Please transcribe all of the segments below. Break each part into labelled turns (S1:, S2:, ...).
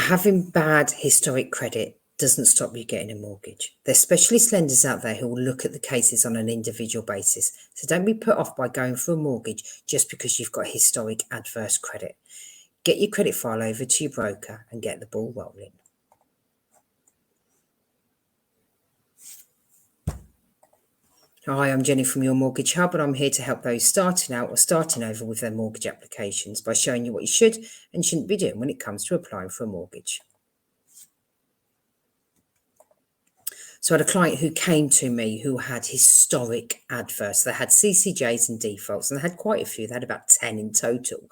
S1: Having bad historic credit doesn't stop you getting a mortgage. There's specialist lenders out there who will look at the cases on an individual basis. So don't be put off by going for a mortgage just because you've got historic adverse credit. Get your credit file over to your broker and get the ball rolling. Hi, I'm Jenny from Your Mortgage Hub, and I'm here to help those starting out or starting over with their mortgage applications by showing you what you should and shouldn't be doing when it comes to applying for a mortgage. So I had a client who came to me who had historic adverse. They had CCJs and defaults, and they had quite a few. They had about 10 in total,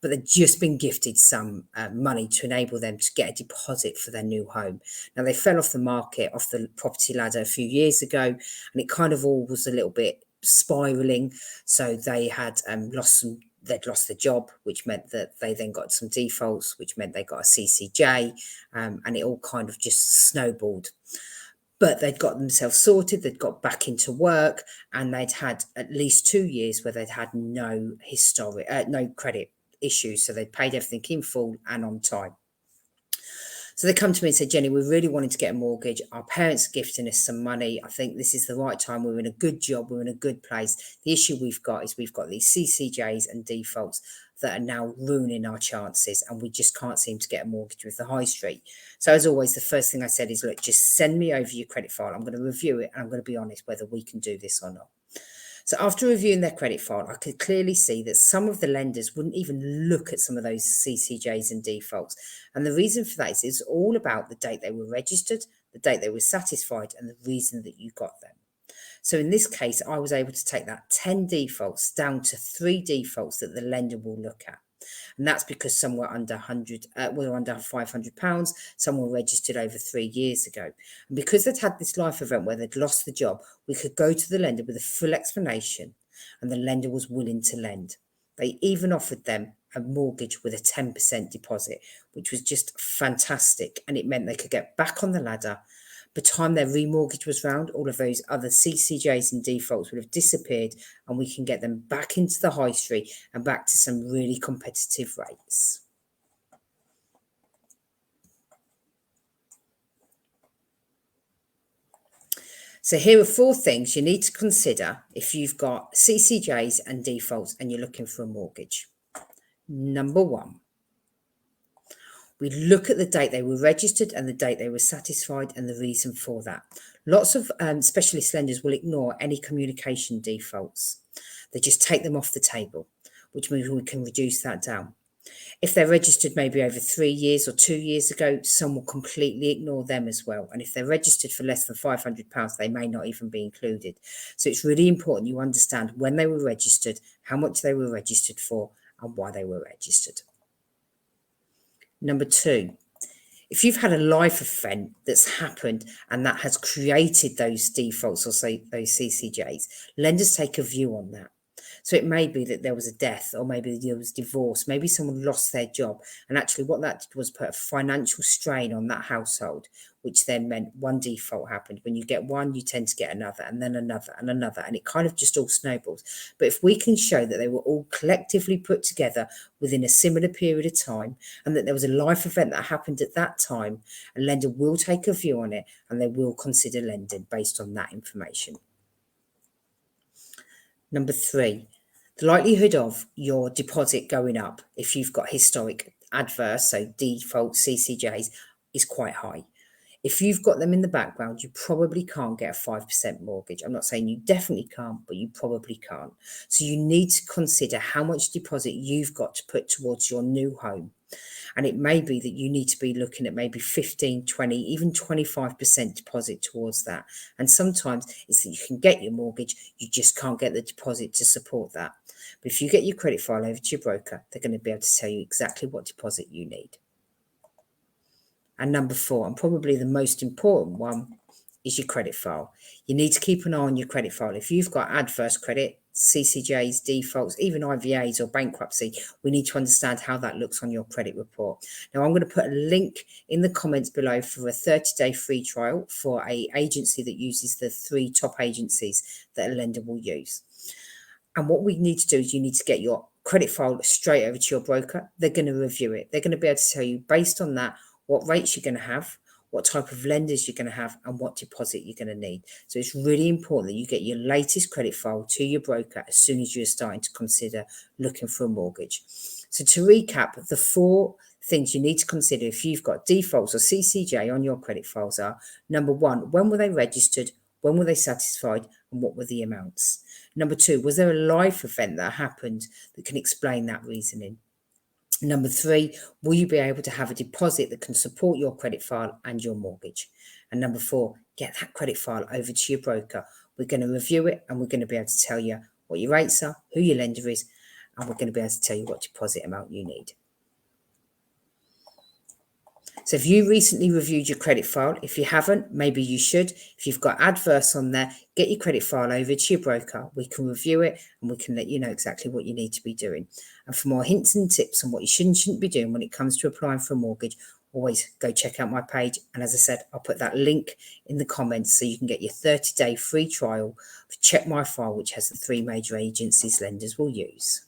S1: but they'd just been gifted some money to enable them to get a deposit for their new home. Now, they fell off the market, off the property ladder a few years ago, and it kind of all was a little bit spiraling. So they had they'd lost the job, which meant that they then got some defaults, which meant they got a CCJ, and it all kind of just snowballed. But they'd got themselves sorted, they'd got back into work, and they'd had at least 2 years where they'd had no credit issues. So they'd paid everything in full and on time. So they come to me and say, Jenny, we really wanted to get a mortgage. Our parents are gifting us some money. I think this is the right time. We're in a good job. We're in a good place. The issue we've got is we've got these CCJs and defaults that are now ruining our chances, and we just can't seem to get a mortgage with the high street. So as always, the first thing I said is, look, just send me over your credit file. I'm going to review it, and I'm going to be honest whether we can do this or not. So after reviewing their credit file, I could clearly see that some of the lenders wouldn't even look at some of those CCJs and defaults. And the reason for that is it's all about the date they were registered, the date they were satisfied, and the reason that you got them. So in this case, I was able to take that 10 defaults down to 3 defaults that the lender will look at. And that's because some were under £500, some were registered over 3 years ago. And because they'd had this life event where they'd lost the job, we could go to the lender with a full explanation, and the lender was willing to lend. They even offered them a mortgage with a 10% deposit, which was just fantastic. And it meant they could get back on the ladder. By the time their remortgage was round, all of those other CCJs and defaults would have disappeared, and we can get them back into the high street and back to some really competitive rates. So here are 4 things you need to consider if you've got CCJs and defaults and you're looking for a mortgage. Number 1. We look at the date they were registered and the date they were satisfied and the reason for that. Lots of specialist lenders will ignore any communication defaults. They just take them off the table, which means we can reduce that down. If they're registered maybe over 3 years or 2 years ago, some will completely ignore them as well. And if they're registered for less than £500, they may not even be included. So it's really important you understand when they were registered, how much they were registered for, and why they were registered. Number 2, if you've had a life event that's happened and that has created those defaults or say those CCJs, lenders take a view on that. So it may be that there was a death, or maybe there was divorce, maybe someone lost their job. And actually what that did was put a financial strain on that household, which then meant one default happened. When you get one, you tend to get another, and then another and another, and it kind of just all snowballs. But if we can show that they were all collectively put together within a similar period of time, and that there was a life event that happened at that time, a lender will take a view on it, and they will consider lending based on that information. Number 3, the likelihood of your deposit going up if you've got historic adverse, so default CCJs, is quite high. If you've got them in the background, you probably can't get a 5% mortgage. I'm not saying you definitely can't, but you probably can't. So you need to consider how much deposit you've got to put towards your new home. And it may be that you need to be looking at maybe 15, 20, even 25% deposit towards that. And sometimes it's that you can get your mortgage, you just can't get the deposit to support that. But if you get your credit file over to your broker, they're going to be able to tell you exactly what deposit you need. And number 4, and probably the most important one, is your credit file. You need to keep an eye on your credit file. If you've got adverse credit, CCJs, defaults, even IVAs or bankruptcy, we need to understand how that looks on your credit report. Now, I'm going to put a link in the comments below for a 30-day free trial for an agency that uses the 3 top agencies that a lender will use. And what we need to do is you need to get your credit file straight over to your broker. They're going to review it. They're going to be able to tell you, based on that, what rates you're going to have, what type of lenders you're going to have, and what deposit you're going to need. So it's really important that you get your latest credit file to your broker as soon as you're starting to consider looking for a mortgage. So to recap, the 4 things you need to consider if you've got defaults or CCJ on your credit files are: number 1, when were they registered? When were they satisfied? And what were the amounts? Number 2, was there a life event that happened that can explain that reasoning? Number 3, will you be able to have a deposit that can support your credit file and your mortgage? And number 4, get that credit file over to your broker. We're going to review it and we're going to be able to tell you what your rates are, who your lender is, and we're going to be able to tell you what deposit amount you need. So if you recently reviewed your credit file, if you haven't, maybe you should. If you've got adverse on there, get your credit file over to your broker. We can review it and we can let you know exactly what you need to be doing. And for more hints and tips on what you should and shouldn't be doing when it comes to applying for a mortgage, always go check out my page. And as I said, I'll put that link in the comments so you can get your 30-day free trial for Check My File, which has the 3 major agencies lenders will use.